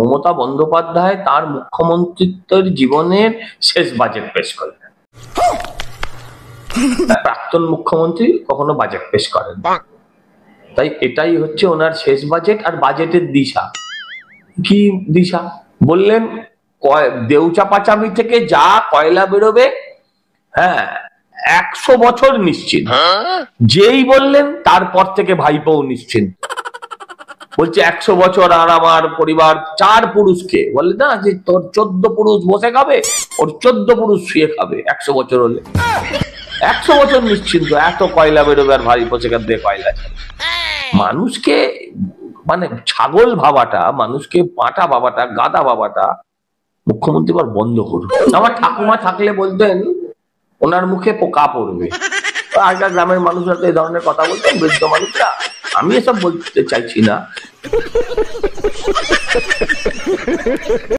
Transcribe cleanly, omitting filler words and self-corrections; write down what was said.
মমতা বন্দ্যোপাধ্যায় তার মুখ্যমন্ত্রিত্বের জীবনের শেষ বাজেট পেশ করলেন। প্রাক্তন মুখ্যমন্ত্রী কখনো বাজেট পেশ করেন, তাই এটাই হচ্ছে ওনার শেষ বাজেট। আর বাজেটের দিশা কি? দিশা বললেন দেউচা পাচামি থেকে যা কয়লা বেরোবে, হ্যাঁ 100 বছর নিশ্চিন্ত। যেই বললেন তারপর থেকে ভাইপোও নিশ্চিন্ত, বলছে 100 বছর আর আমার পরিবার 4 পুরুষকে বলে না যে তোর 14 পুরুষ বসে খাবে, ওর 14 পুরুষ শুয়ে খাবে 100 বছর হলে। 100 বছর নিশ্চিন্ত, এত কয়লা বেরোবে আর ভাইপো সেখান থেকে কয়লা। মানুষকে মানে ছাগল ভাবাটা, মানুষকে পাঁটা ভাবাটা, গাদা ভাবাটা মুখ্যমন্ত্রী এবার বন্ধ করুন। আমার ঠাকুমা থাকলে বলতেন ওনার মুখে পোকা পড়বে। আগেকার গ্রামের মানুষরা তো এই ধরনের কথা বলতেন, বৃদ্ধ মানুষরা। আমি এসব বলতে চাইছি না।